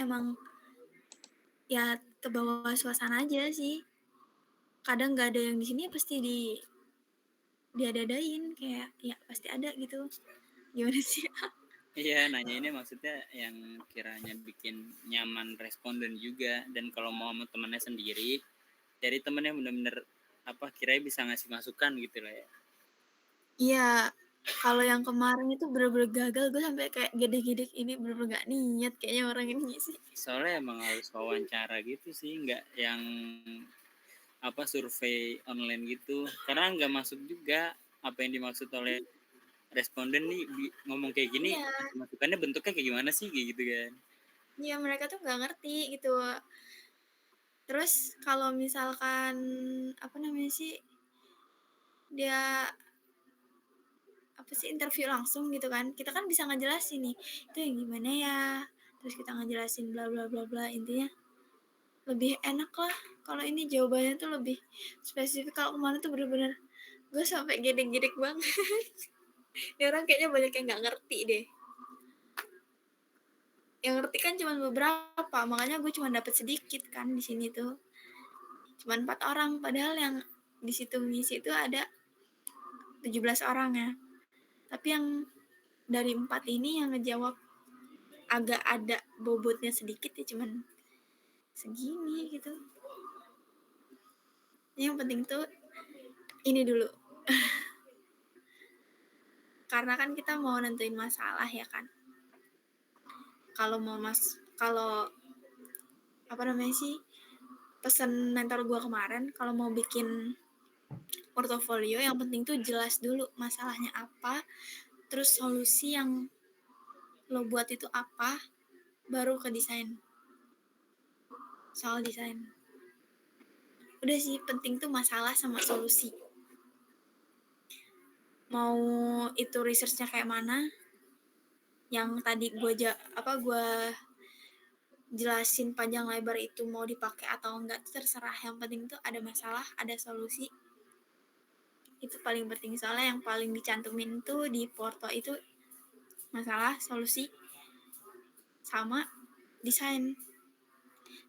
emang ya kebawa suasana aja sih. Kadang nggak ada yang di sini pasti diada-adain kayak ya pasti ada gitu. Gimana sih? Iya, nanya ini maksudnya yang kiranya bikin nyaman responden juga. Dan kalau mau sama temennya sendiri, cari temen yang bener-bener kiranya bisa ngasih masukan gitu lah ya. Iya, kalau yang kemarin itu bener-bener gagal, gue sampai kayak gede-gede ini bener-bener gak niat kayaknya orang ini sih. Soalnya emang harus wawancara gitu sih, nggak yang survei online gitu. Karena nggak masuk juga apa yang dimaksud oleh responden nih ngomong kayak gini, Iya, masukannya bentuknya kayak gimana sih kayak gitu kan. iya mereka tuh nggak ngerti gitu. Terus kalau misalkan apa namanya sih dia apa sih interview langsung gitu kan, kita kan bisa ngejelasin nih itu yang gimana ya. Terus kita ngejelasin bla bla bla bla intinya lebih enak lah kalau ini jawabannya tuh lebih spesifik. Kalau kemarin tuh bener-bener gue sampai gedek-gedek banget. Ya orang kayaknya banyak yang nggak ngerti deh. Yang ngerti kan cuma beberapa, makanya gue cuma dapet sedikit kan di sini tuh. Cuma 4 orang, padahal yang di situ ngisi itu ada 17 orang ya. Tapi yang dari 4 ini yang ngejawab agak ada bobotnya sedikit ya cuman segini gitu. Yang penting tuh ini dulu. Karena kan kita mau nentuin masalah ya kan. Kalau apa namanya sih pesan mentor gue kemarin kalau mau bikin portofolio yang penting tuh jelas dulu masalahnya apa, terus solusi yang lo buat itu apa, baru ke desain. Soal desain. Udah sih penting tuh masalah sama solusi. Mau itu researchnya kayak mana, yang tadi gue jelasin panjang lebar itu mau dipakai atau enggak terserah. Yang penting tuh ada masalah, ada solusi. Itu paling penting soalnya yang paling dicantumin tuh di porto itu masalah, solusi, sama desain.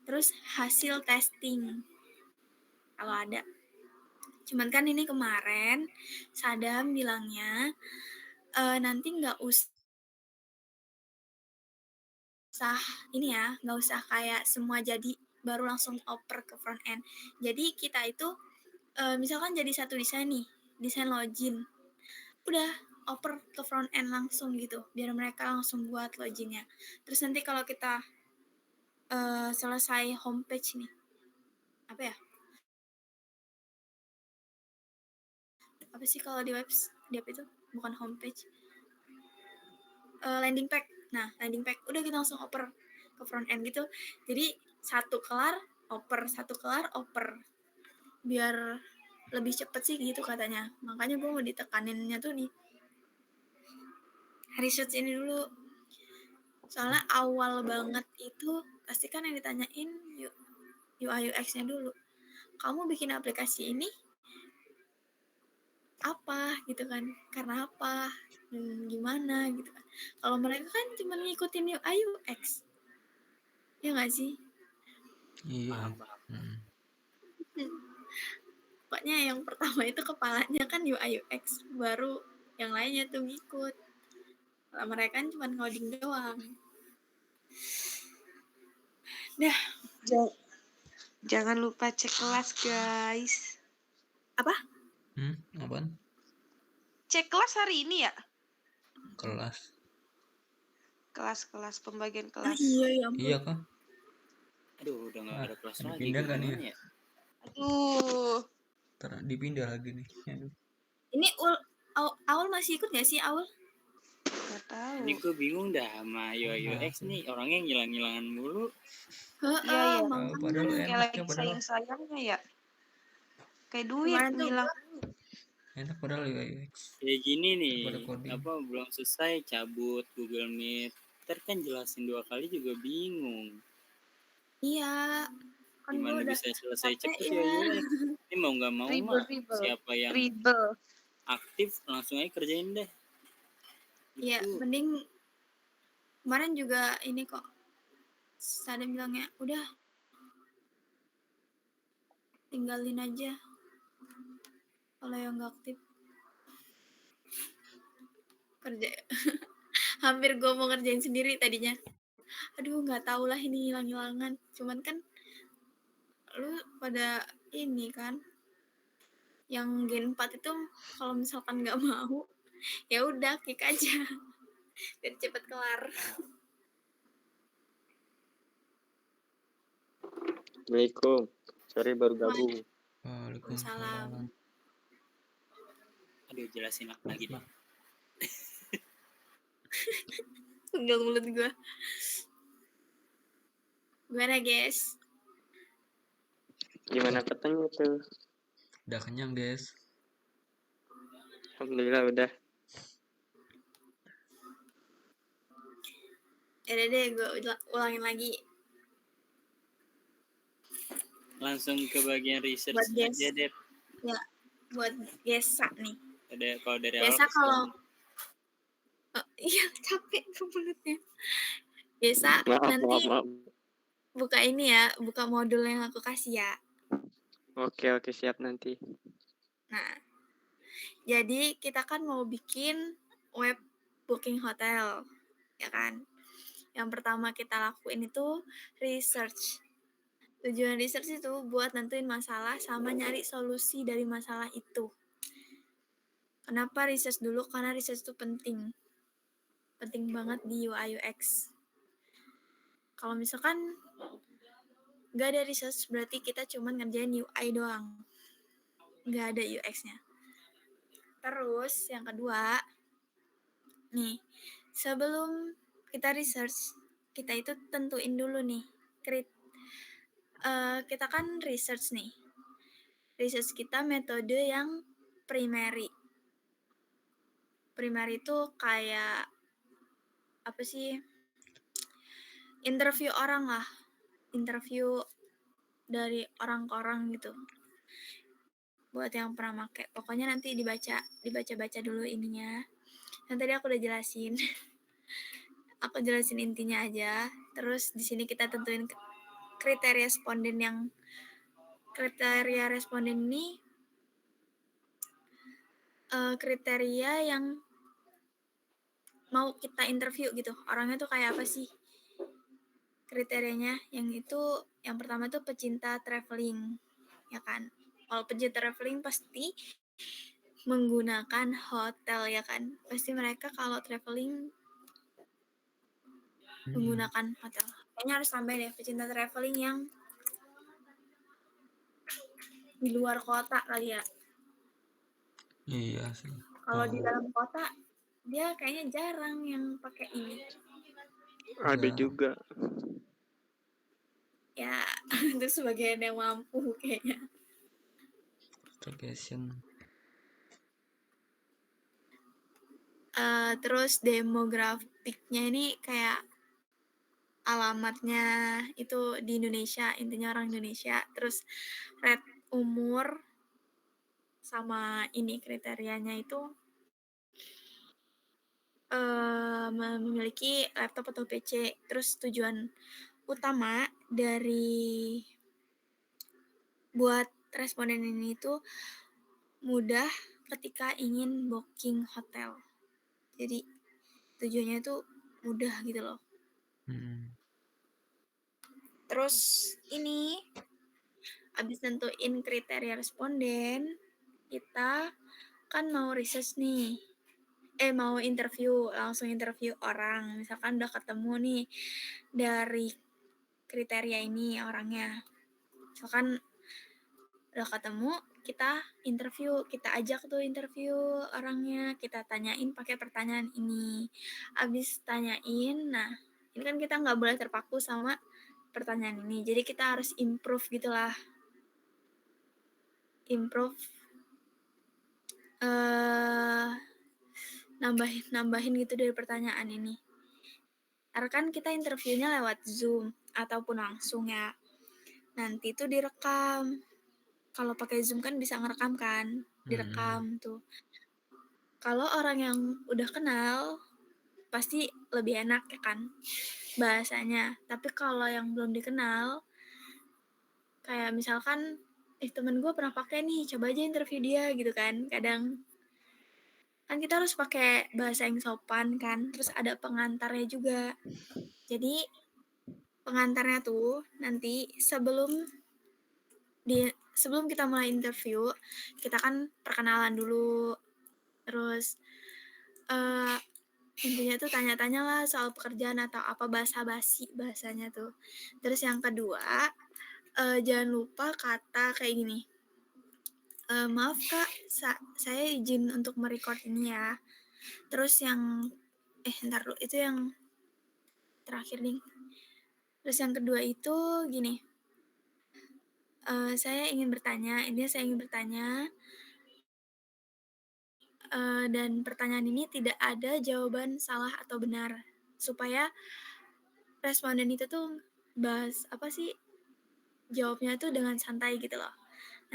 Terus hasil testing kalau ada. Cuman kan ini kemarin Sadam bilangnya nanti nggak usah ini ya, nggak usah kayak semua jadi baru langsung oper ke front end. Jadi kita itu misalkan jadi satu desain nih, desain login, udah oper ke front end langsung gitu, biar mereka langsung buat loginnya. Terus nanti kalau kita selesai homepage nih, apa ya? Apa sih kalau di web itu bukan homepage, landing page. Nah, landing page udah kita langsung oper ke front end gitu. Jadi satu kelar oper biar lebih cepet sih gitu katanya. Makanya gue mau ditekaninnya tuh di research ini dulu. Soalnya awal banget itu pasti kan yang ditanyain UI UX-nya dulu. Kamu bikin aplikasi ini apa gitu kan? Karena apa? Gimana gitu kan? Kalau mereka kan cuma ngikutin UI UX, ya nggak sih? Iya. Pokoknya yang pertama itu kepalanya kan UI UX, baru yang lainnya tuh ngikut. Kalau mereka kan cuma coding doang. Dah. Jangan lupa cek kelas guys. Apa? Apaan? Cek kelas hari ini ya? Kelas. Kelas pembagian kelas. Iya ya ampun. Iya kah? Aduh, udah nggak ada kelas lagi. Dipindah kan ya? Aduh. Dipindah lagi nih. Aduh. Ini Aul masih ikut gak sih Aul? Gak tahu. Ini gue bingung dah sama UI UX nih, orangnya ngilang-ngilangan mulu. Iya. Padahal kayak enak lagi ya padahal. sayang-sayangnya ya. Kayak duit Kemarin tuh ngilang. Enak padahal UI UX. Kayak gini nih, coding. belum selesai cabut Google Meet. Ntar kan jelasin 2 kali juga bingung. Iya. Kan Gimana udah bisa selesai cepet ya. UX? Ini mau nggak mau mah siapa yang aktif langsung aja kerjain deh. Iya, mending kemarin juga ini kok Terus ada bilangnya, udah tinggalin aja kalau yang nggak aktif kerja. Hampir gue mau ngerjain sendiri tadinya. Aduh, nggak tahu lah ini hilang-hilangan. Cuman kan lu pada ini kan, yang Gen 4 itu kalau misalkan nggak mau, ya udah kick aja biar cepet kelar. Assalamualaikum. Sorry baru gabung. Waalaikumsalam. Aduh, jelasin lagi deh. Pegel mulut gue. Gimana guys? Gimana katanya tuh? Udah kenyang, guys. Alhamdulillah udah. Yaudah deh, gue ulangin lagi. Langsung ke bagian research Buat guys. aja deh. Ya, buat Gesa nih. Kalau dari Biasa awal kalau iya capek mulutnya. Biasa nanti Maaf. buka ini ya, buka modul yang aku kasih ya. Oke, siap nanti. Nah, jadi kita kan mau bikin web booking hotel, ya kan? Yang pertama kita lakuin itu research. Tujuan research itu buat nentuin masalah sama nyari solusi dari masalah itu. Kenapa research dulu? Karena research itu penting. Penting banget di UI UX. Kalau misalkan nggak ada research, berarti kita cuma ngerjain UI doang. Nggak ada UX-nya. Terus yang kedua, nih, sebelum kita research, kita itu tentuin dulu nih, kita kan research nih. Research kita metode yang primary. Primary itu kayak apa sih? Interview orang lah. Interview dari orang ke orang gitu. Buat yang pernah pakai, pokoknya nanti dibaca dulu ininya. Yang tadi aku udah jelasin. Aku jelasin intinya aja. Terus di sini kita tentuin kriteria responden ini kriteria yang mau kita interview gitu. Orangnya tuh kayak apa sih? Kriterianya yang pertama tuh pecinta traveling, ya kan? Kalau pecinta traveling pasti menggunakan hotel, ya kan? Pasti mereka kalau traveling menggunakan hotel. Kayaknya harus tambah deh pecinta traveling yang di luar kota kali ya. Iya sih. Kalau di dalam kota dia kayaknya jarang yang pakai ini. Ada juga. Ya, itu sebagian yang mampu kayaknya. Staycation. Terus demografiknya ini kayak alamatnya itu di Indonesia, intinya orang Indonesia. Terus rate umur sama ini kriterianya itu memiliki laptop atau PC. Terus tujuan utama dari buat responden ini itu mudah ketika ingin booking hotel. Jadi tujuannya itu mudah gitu loh. Terus ini abis nentuin kriteria responden, kita kan mau research nih. Mau langsung interview orang. Misalkan udah ketemu nih dari kriteria ini orangnya. Misalkan udah ketemu, kita ajak tuh interview orangnya, kita tanyain pakai pertanyaan ini. Abis tanyain, nah ini kan kita nggak boleh terpaku sama pertanyaan ini, jadi kita harus improve gitulah. Nambahin gitu dari pertanyaan ini. Karena kan kita interviewnya lewat Zoom ataupun langsung ya. Nanti tuh direkam. Kalau pakai Zoom kan bisa ngerekam kan, direkam tuh. Kalau orang yang udah kenal, pasti lebih enak ya kan bahasanya. Tapi kalau yang belum dikenal, kayak misalkan temen gue pernah pakai nih, coba aja interview dia gitu kan. Kadang kan kita harus pakai bahasa yang sopan kan, terus ada pengantarnya juga. Jadi pengantarnya tuh nanti sebelum kita mulai interview, kita kan perkenalan dulu, terus intinya tuh tanya-tanya lah soal pekerjaan atau apa basa-basi bahasanya tuh. Terus yang kedua, jangan lupa kata kayak gini, maaf kak, saya izin untuk merecord ini ya. Terus yang ntar dulu, itu yang terakhir nih. Terus yang kedua itu gini, saya ingin bertanya, dan pertanyaan ini tidak ada jawaban salah atau benar, supaya responden itu tuh jawabnya tuh dengan santai gitu loh.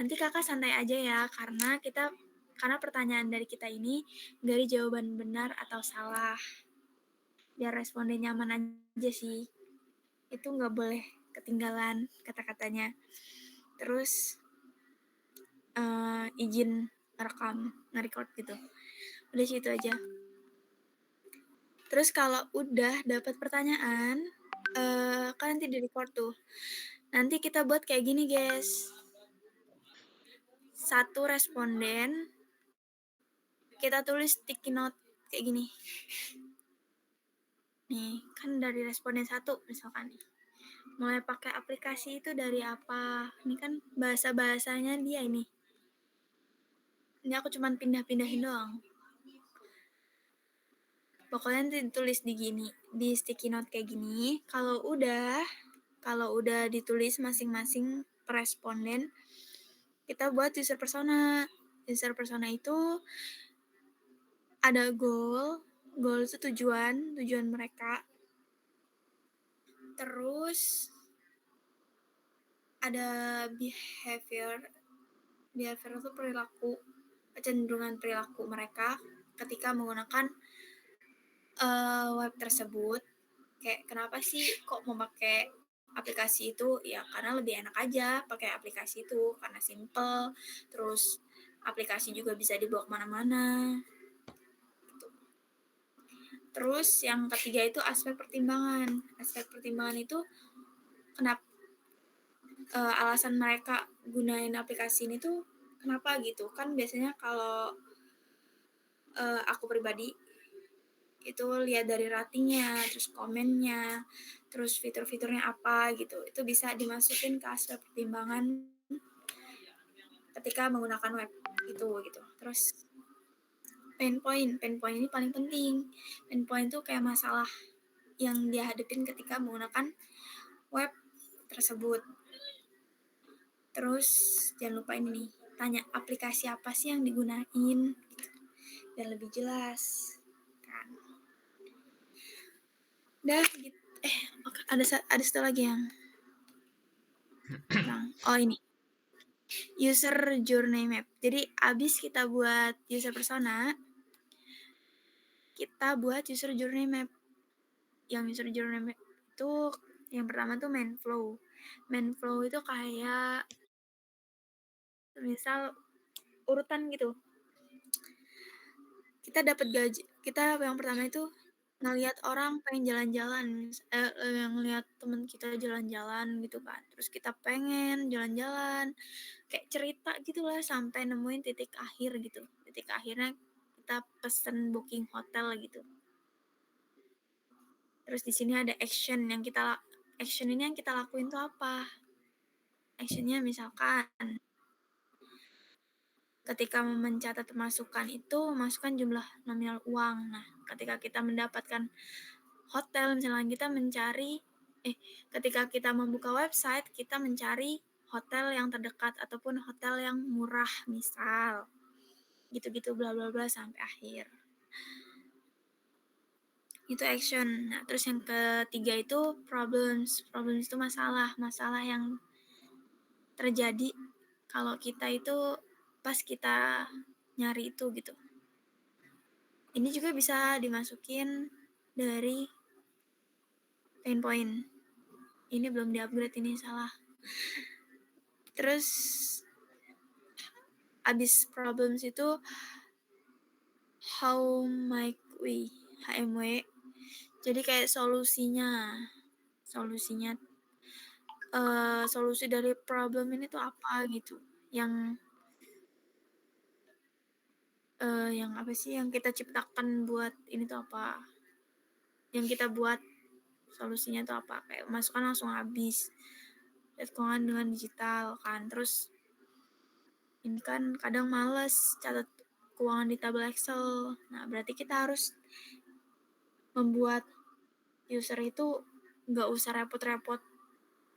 Nanti kakak santai aja ya, karena pertanyaan dari kita ini gak ada jawaban benar atau salah. Biar responden nyaman aja sih. Itu gak boleh ketinggalan kata-katanya. Terus izin rekam, nge-record gitu. Udah sih itu aja. Terus kalau udah dapat pertanyaan, kan nanti di-record tuh. Nanti kita buat kayak gini, guys. Satu responden kita tulis sticky note kayak gini. Nih, kan dari responden 1 misalkan nih. Mulai pakai aplikasi itu dari apa? Ini kan bahasa-bahasanya dia ini. Ini aku cuman pindah-pindahin doang. Pokoknya nanti ditulis di sticky note kayak gini. Kalau udah ditulis masing-masing per responden, kita buat user persona. User persona itu ada goal itu tujuan mereka. Terus ada behavior itu perilaku, kecenderungan perilaku mereka ketika menggunakan web tersebut. Kayak kenapa sih kok mau pakai aplikasi itu? Ya karena lebih enak aja pakai aplikasi itu, karena simple. Terus aplikasi juga bisa dibawa kemana-mana. Terus yang ketiga itu aspek pertimbangan. Aspek pertimbangan itu kenapa alasan mereka gunain aplikasi ini tuh kenapa gitu. Kan biasanya kalau aku pribadi itu lihat dari ratingnya, terus komennya, terus fitur-fiturnya apa gitu. Itu bisa dimasukin ke aspek pertimbangan ketika menggunakan web itu gitu. Terus pain point ini paling penting. Pain point itu kayak masalah yang dia hadapin ketika menggunakan web tersebut. Terus jangan lupa ini nih, tanya aplikasi apa sih yang digunain gitu, biar lebih jelas kan. Dah gitu. Ada satu lagi yang ini user journey map. Jadi abis kita buat user persona, kita buat user journey map. Yang user journey map itu yang pertama tuh main flow. Main flow itu kayak misal urutan gitu. Kita dapat gaji. Kita yang pertama itu ngelihat orang pengen jalan-jalan, ngelihat teman kita jalan-jalan gitu kan. Terus kita pengen jalan-jalan, kayak cerita gitulah sampai nemuin titik akhir gitu. Titik akhirnya kita pesen booking hotel gitu. Terus di sini ada action ini yang kita lakuin tuh apa? Actionnya misalkan ketika mencatat pemasukan itu masukkan jumlah nominal uang. Nah, ketika kita mendapatkan hotel, misalnya kita ketika kita membuka website, kita mencari hotel yang terdekat ataupun hotel yang murah misal. Gitu-gitu bla bla bla sampai akhir. Itu action. Nah, terus yang ketiga itu problems. Problems itu masalah yang terjadi kalau kita itu pas kita nyari itu gitu. Ini juga bisa dimasukin dari pain point. Ini belum di-upgrade, ini salah. Terus abis problems itu how might we, HMW. Jadi kayak solusinya solusi dari problem ini tuh apa gitu, yang apa sih yang kita ciptakan buat ini tuh apa, yang kita buat solusinya tuh apa, kayak masukan langsung habis, lihat keuangan dengan digital kan. Terus ini kan kadang males catat keuangan di tabel Excel. Nah, berarti kita harus membuat user itu nggak usah repot-repot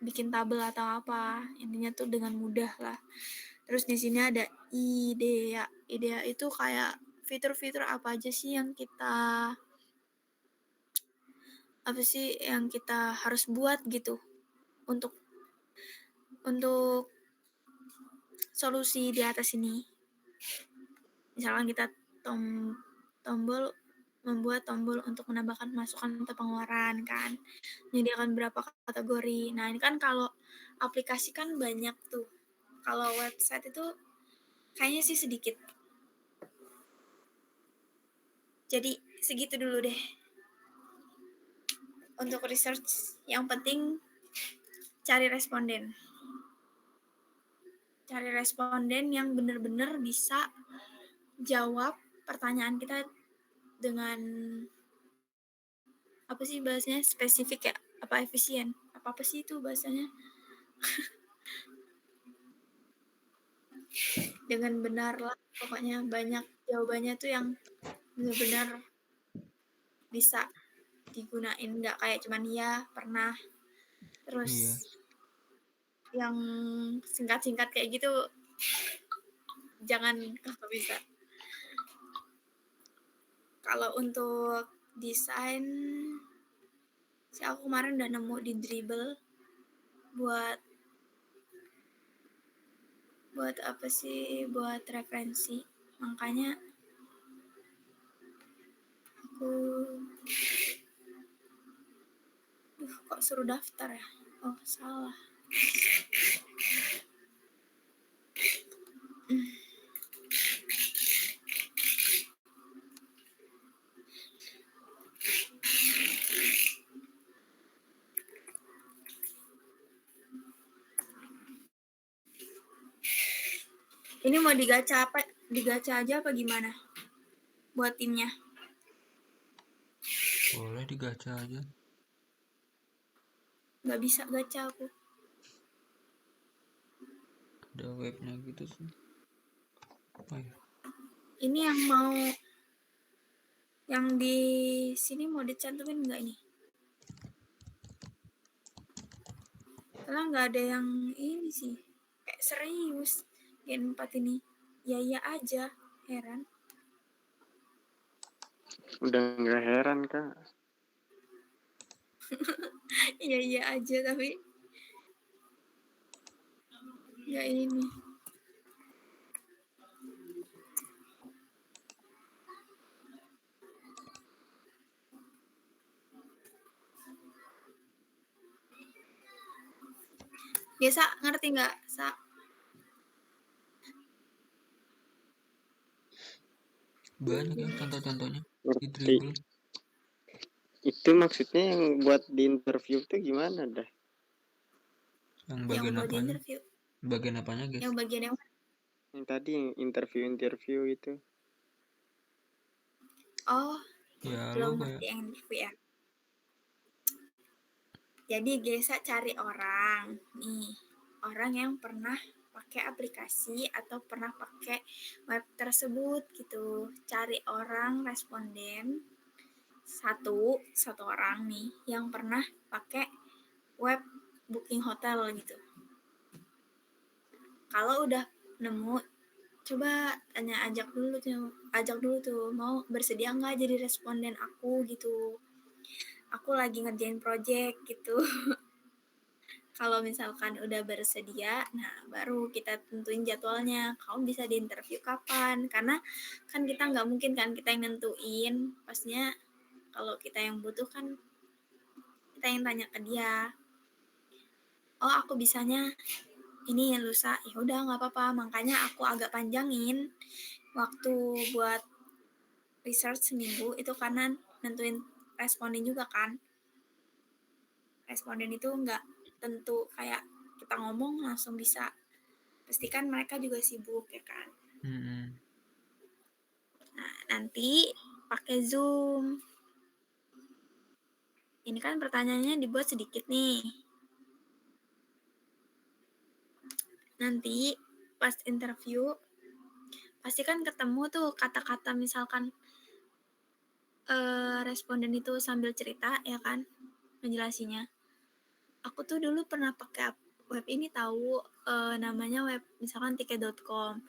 bikin tabel atau apa, intinya tuh dengan mudah lah. Terus di sini ada IDEA. IDEA itu kayak fitur-fitur apa aja sih yang kita harus buat gitu untuk solusi di atas ini. Misalkan kita membuat tombol untuk menambahkan masukan atau pengeluaran kan, menyediakan berapa kategori. Nah, ini kan kalau aplikasi kan banyak tuh. Kalau website itu kayaknya sih sedikit. Jadi segitu dulu deh untuk research. Yang penting cari responden yang benar-benar bisa jawab pertanyaan kita dengan apa sih bahasanya, spesifik ya, apa efisien, apa sih itu bahasanya. Dengan benar lah, pokoknya banyak jawabannya tuh yang benar-benar bisa digunain, nggak kayak cuman ya pernah. Terus yang singkat-singkat kayak gitu jangan, kalau bisa. Kalau untuk desain sih aku kemarin udah nemu di Dribbble buat apa sih, buat referensi. Makanya aku kok suruh daftar ya? Oh, salah. Ini mau digacha aja apa gimana? Buat timnya. Boleh digacha aja. Nggak bisa gacha aku. Ada webnya gitu sih. Oh, ya. Ini yang di sini mau dicantumin nggak ini? Karena nggak ada yang ini sih. Kayak serius. Gen 4 ini. Ya aja. Heran. Udah nggak heran, Kak. Iya aja tapi nggak ini. Biasa ngerti nggak, Sa? Banyak ya contoh-contohnya di Ngerti. Dribbble. Itu maksudnya yang buat di interview tuh gimana dah? Yang bagian buat apanya? interview. Bagian apanya, guys? Yang bagian yang Yang tadi yang interview itu. oh, Ya, belum lu ngerti kayak yang interview ya. Jadi Gesa cari orang nih, orang yang pernah pakai aplikasi atau pernah pakai web tersebut gitu. Cari orang responden satu orang nih yang pernah pakai web booking hotel gitu. Kalau udah nemu, coba ajak dulu tuh, mau bersedia nggak jadi responden aku gitu. Aku lagi ngerjain project gitu. Kalau misalkan udah bersedia, nah baru kita tentuin jadwalnya. Kamu bisa diinterview kapan? Karena kan kita nggak mungkin kan kita yang nentuin. Pastinya Kalau kita yang butuh kan kita yang tanya ke dia. Oh, aku bisanya ini lusa. Ya udah nggak apa-apa. Makanya aku agak panjangin waktu buat research seminggu itu karena nentuin responden juga kan. Responden itu nggak tentu kayak kita ngomong langsung bisa. Pastikan mereka juga sibuk ya kan. Nah, nanti pakai Zoom. Ini kan pertanyaannya dibuat sedikit nih. Nanti pas interview pasti kan ketemu tuh kata-kata misalkan responden itu sambil cerita ya kan menjelasinya. Aku tuh dulu pernah pakai web ini tahu namanya web misalkan tiket.com.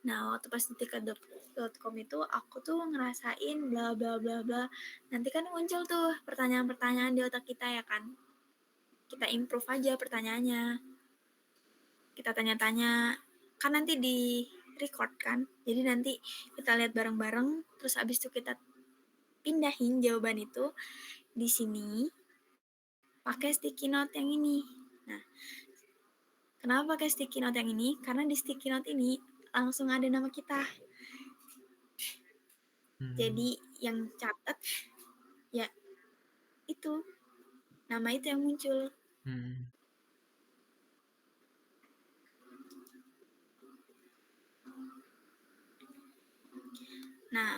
Nah, waktu pas di tiket.com itu aku tuh ngerasain bla bla bla bla. Nanti kan muncul tuh pertanyaan-pertanyaan di otak kita ya kan. Kita improve aja pertanyaannya. Kita tanya-tanya. Kan nanti di record kan. Jadi nanti kita lihat bareng-bareng terus abis itu kita pindahin jawaban itu di sini pakai sticky note yang ini. Nah, kenapa pakai sticky note yang ini? Karena di sticky note ini langsung ada nama kita. Jadi yang catat ya itu nama itu yang muncul. Nah,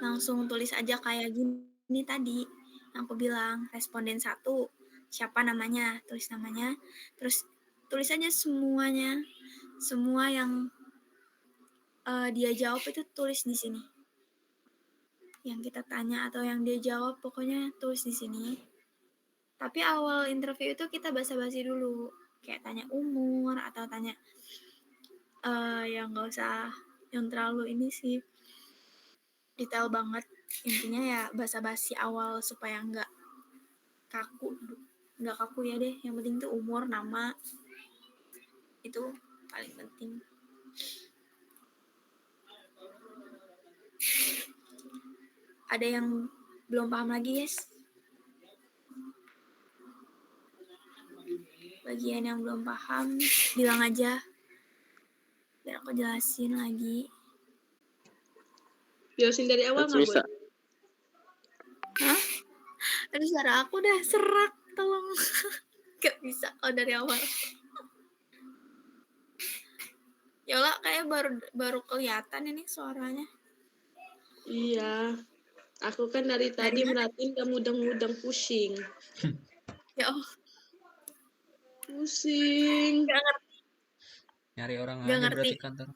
langsung tulis aja kayak gini tadi yang aku bilang, responden 1 siapa namanya, tulis namanya, terus tulis aja semuanya, semua yang dia jawab itu tulis di sini. Yang kita tanya atau yang dia jawab pokoknya tulis di sini. Tapi awal interview itu kita basa-basi dulu, kayak tanya umur atau tanya yang nggak usah yang terlalu ini sih detail banget. Intinya ya basa-basi awal supaya nggak kaku ya deh. Yang penting tuh umur, nama, itu paling penting. Ada yang belum paham lagi, guys? Bagian yang belum paham bilang aja biar aku jelasin lagi. Jelasin dari awal nggak, Bisa. Boy? Hah? Aduh, suara aku udah serak, tolong. Gak bisa kalau dari awal. Yola kayak baru kelihatan ini suaranya. Iya. Aku kan dari tadi merhatiin kamu mudeng-mudeng pusing. Ya Allah. Pusing. Gak ngerti. Nyari orang Gak aja ngerti. berarti kantor.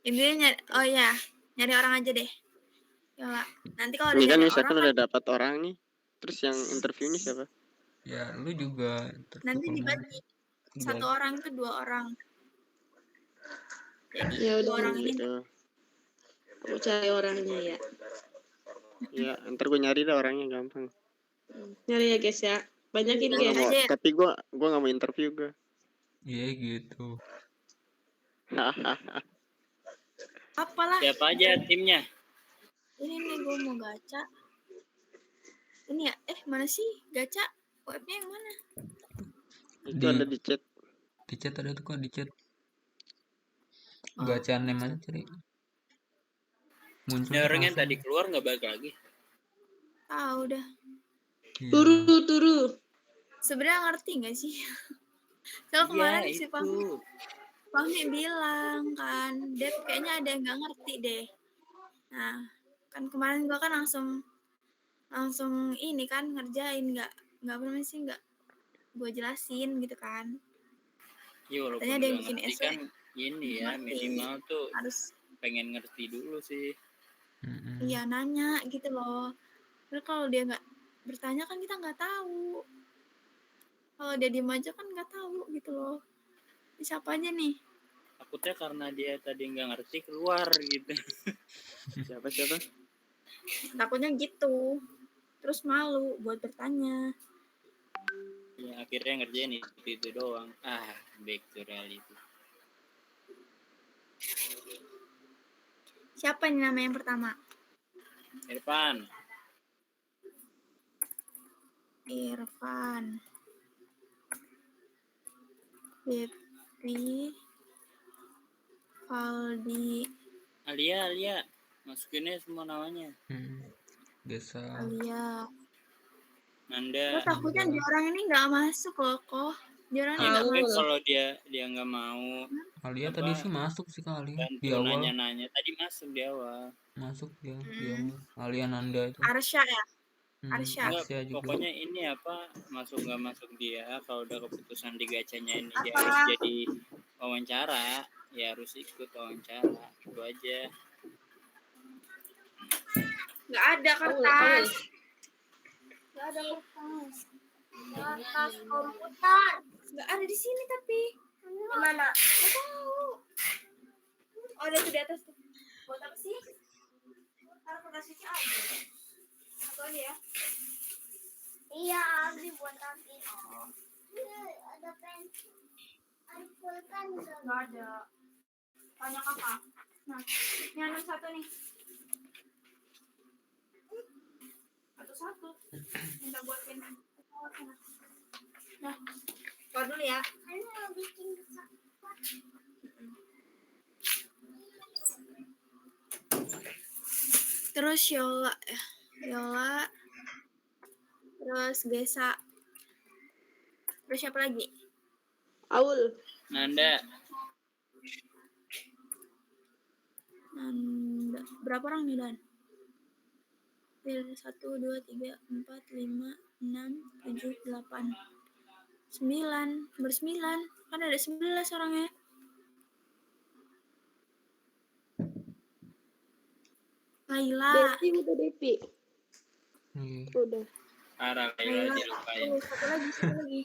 Intinya nyari orang aja deh. Yola. Nanti kalau Ini udah kan nyari misalkan orang udah dapat orang nih, terus yang interview ini siapa? Ya lu juga nanti dibagi satu orang ke 2 orang. Jadi Ya 2 udah orang ini Gitu. aku cari orangnya ya. Ya, ntar gue nyari dah orangnya gampang. Nyari ya guys ya. Banyakin Gua guys. nggak mau, aja ya. tapi gue nggak mau interview gue. Iya gitu. Apalah. Siapa aja timnya? Ini nih gue mau gacha. Ini ya, mana sih gacha? Webnya yang mana? Itu ada di chat. Di chat ada tuh kok di chat. Oh, Gacha name aja cari. Muncul Ini orang yang langsung. tadi keluar nggak balik lagi. tahu dah. Iya. Turu. Sebenarnya ngerti nggak sih? Soalnya kemarin si Fahmi bilang kan, Dep kayaknya ada yang nggak ngerti deh. Nah, kan kemarin gua kan langsung ini kan ngerjain nggak apa sih nggak gue jelasin gitu kan. Iya, walaupun Katanya ada yang nggak bikin ngerti SW kan ini ya ngerti. minimal tuh Harus pengen ngerti dulu sih. iya nanya gitu loh. Terus kalau dia nggak bertanya kan kita nggak tahu. Kalau dia diem aja kan nggak tahu gitu loh. Ini siapa aja nih? Takutnya karena dia tadi nggak ngerti keluar gitu. Siapa? Takutnya gitu. Terus malu buat bertanya. Ya akhirnya ngerjain itu doang. Back to reality. Siapa nih nama yang pertama? Irfan. Irfan, Fitri, Valdi, Alia, masukinnya semua namanya. Desa. Alia. Nanda. Terus takutnya dia orang ini nggak masuk loh kok. Dia orang ini Ya, nggak tapi masuk. kalau dia nggak mau Alia apa, tadi sih masuk sih kali di bantu awal. nanya-nanya, tadi masuk di awal. Masuk ya di awal. Alia Nanda itu. Arsya ya. Arsya. Enggak, Arsya juga. pokoknya ini apa, masuk nggak masuk dia, kalau udah keputusan di gacanya ini dia Apa? harus jadi wawancara, ya harus ikut wawancara, itu aja. Nggak ada kertas. Nggak ada kertas. Kertas komputer. Nggak ada di sini tapi. Mana? Nggak tahu. Oh, ada tuh di atas tuh. Buat apa sih? Taruh kertas ini aja. Atau ini ya? Iya, Abi buat nanti. Oh. Ada pen. Ada pulpen enggak? Nggak ada. Tanya kakak. Nah, ini ada satu nih. Satu. Minta buatin. Nah, keluar dulu ya. Ini mau bikin Terus Yola, terus Gesa, terus siapa lagi? Aul. Nanda. Berapa orang nih Dan? 1, 2, 3, 4, 5, 6, 7, 8, 9, bersembilan. Kan ada 11 orangnya. Laila. Depi udah Depi. Udah. Parah, Laila dilupain. Satu lagi.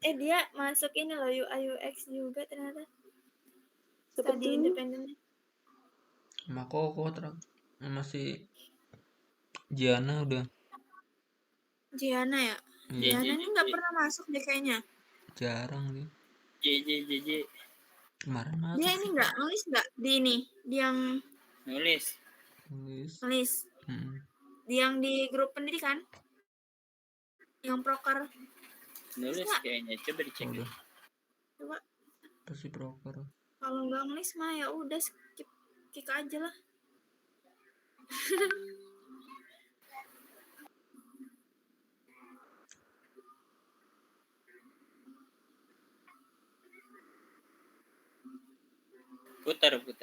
Dia masuk ini loh UX juga ternyata. Tadi independen. Sama Koko masih Giana udah. Giana ya? Giana ini nggak pernah masuk deh kayaknya. Jarang dia. JJ. Kemarin masuk. Dia ini nggak nulis nggak di ini, di yang nulis. Di yang di grup pendidikan, yang proker. Nulis kayaknya, coba dicek. Coba. Pasti proker. Kalau nggak nulis mah ya udah kick aja lah. Putar. 1,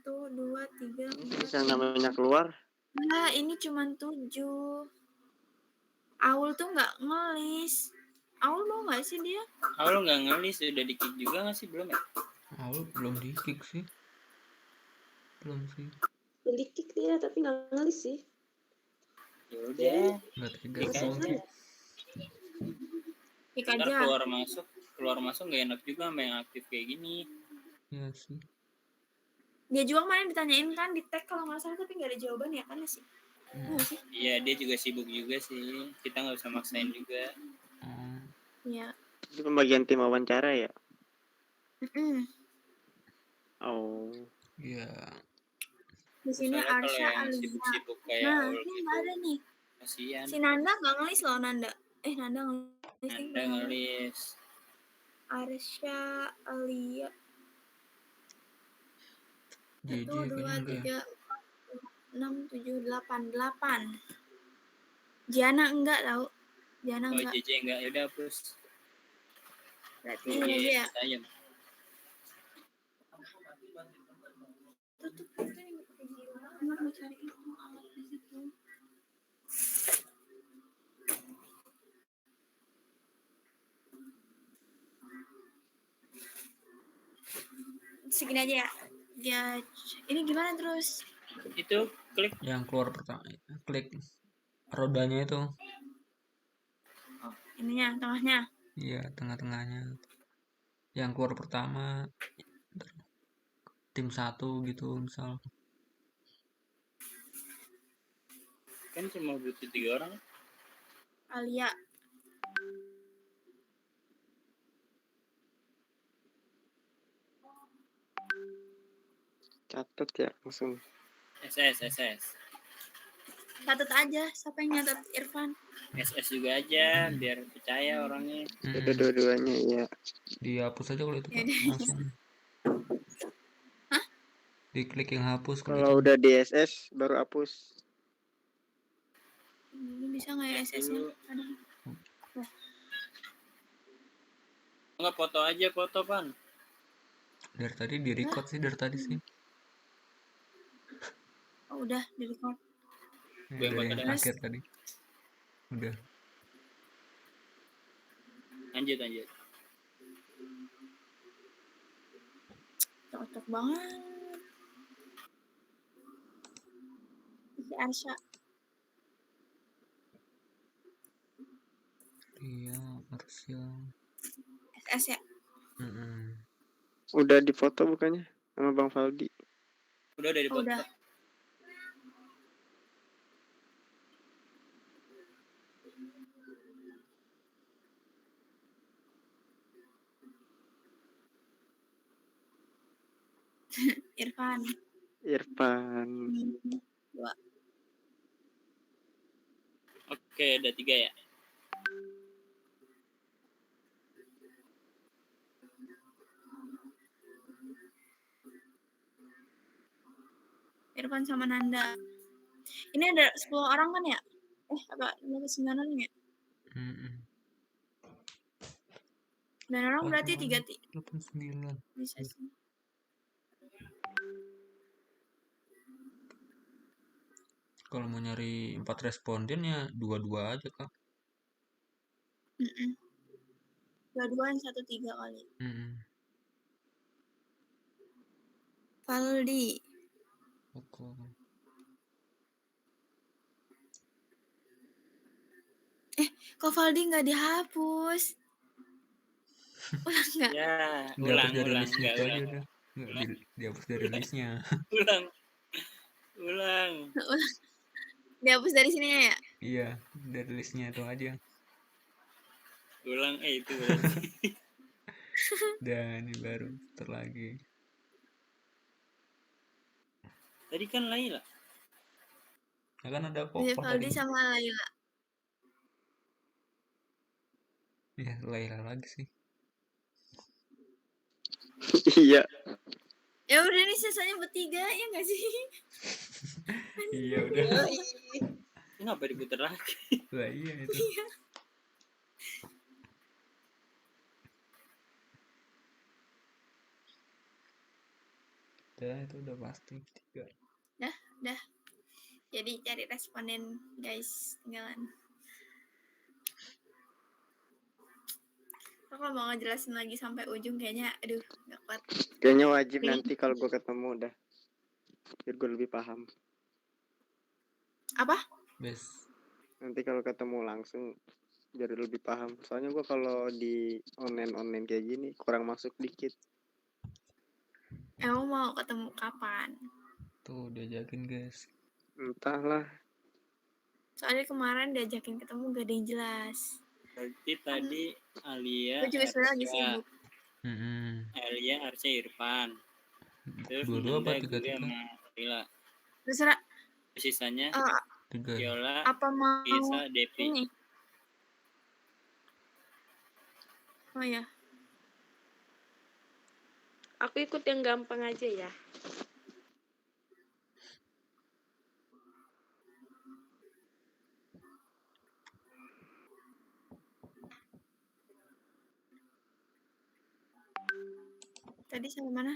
2, 3, 4. Bisa namanya keluar. Nah, ini cuma 7. Aul tuh nggak ngelis. Aul mau nggak sih dia? Aul nggak ngelis, udah di-kick juga nggak sih? Belum ya? Aul belum di-kick sih. Belum sih. Di-kick dia tapi nggak ngelis sih. Ya udah. Nggak tiga aja. Kick aja. Keluar masuk nggak enak juga sama yang aktif kayak gini. Iya sih. Dia juga kemarin ditanyain kan di tag kalau nggak salah tapi nggak ada jawaban ya kan sih. Iya, dia juga sibuk juga sih. Kita nggak bisa maksain juga. Iya. Itu pembagian tim wawancara ya? Oh. Iya. Di sini Arsya, Alia. Sibuk-sibuk kayak Nah, ini nggak ada nih. Kasian. Si Nanda nggak ngelis loh Nanda. Nanda ngelis. Nanda ngelis. Arsya, Alia. 1, 2, 3, 4, 5, 6, 7, 8. Giana enggak tahu. Giana enggak. JJ enggak, yaudah hapus. Berarti ini aja ya. Ayam. Tutup ini mau cari info alat di situ. Segini aja ya. Ya, ini gimana terus? Itu klik yang keluar pertama. Klik rodanya itu. Ininya, tengahnya. Iya, tengah-tengahnya. Yang keluar pertama tim 1 gitu misal. Kan cuma butuh 3 orang. Alia. Catat ya langsung. SS. Catat aja siapa yang nyatet Irfan. SS juga aja biar percaya orangnya. Ada dua-duanya ya. Dihapus aja kalau itu Ya Kak, udah. langsung. Hah? Diklik yang hapus kalau Kalau itu. udah DSS baru hapus. Ini bisa nggak ya SS-nya? Dulu. Aduh. Enggak foto aja foto Pan. Dari tadi di record sih dari tadi sih. Oh, udah di record. Ya, Gue dari yang pakai terakhir tadi. Udah. Lanjut. Cocok banget. Si Arsya. Iya, Marsha. SS ya. Udah difoto bukannya sama Bang Faldi? Udah dari Oh, foto. udah. Irfan. Irfan. 2. Oke, udah 3 ya. Irfan sama Nanda. Ini ada 10 orang kan ya? Apa 9 orang ya? 9 orang berarti 3 89. bisa sih. Kalau mau nyari 4 responden ya 2-2 aja Kak. 2-2 1 3 kali. Faldi. Betul. Kok Faldi nggak dihapus? Ulang nggak? Ya, Dihapus dari ulang listnya enggak itu aja ulang. udah. Nggak, dihapus dari listnya. Ulang. Dihapus dari sini ya? Iya, dari listnya itu aja. Ulang itu berarti. Dan ini baru putar lagi. Tadi kan Laila. Ya kan ada Bisa Kopa Faldi tadi. sama Laila. Ya, Laila lagi sih. Iya. Ya udah nih sisanya bertiga ya nggak sih? Iya udah. Kenapa diputar lagi? Lah iya itu. Udah itu udah pasti 3. Dah. Jadi cari responden guys, tinggalan. Kalau mau ngejelasin lagi sampai ujung kayaknya aduh nggak kuat. Kayaknya wajib nanti kalau gue ketemu dah. Biar gue lebih paham. Apa? Bes. Nanti kalau ketemu langsung biar lebih paham. Soalnya gue kalau di online kayak gini kurang masuk dikit. Emang mau ketemu kapan? Tuh diajakin guys. Entahlah. Soalnya kemarin diajakin ketemu gak ada yang jelas. Berarti tadi Alia, Gue juga sebenarnya lagi sibuk. Alia, Arsya, Irfan. Terus 2-2 apa Nanda, gue 3-3? sama Lila. Terserah. Sisanya 3. Viola, Apa mau Isa, Devi. ini? Oh ya. Aku ikut yang gampang aja ya. Tadi sama mana?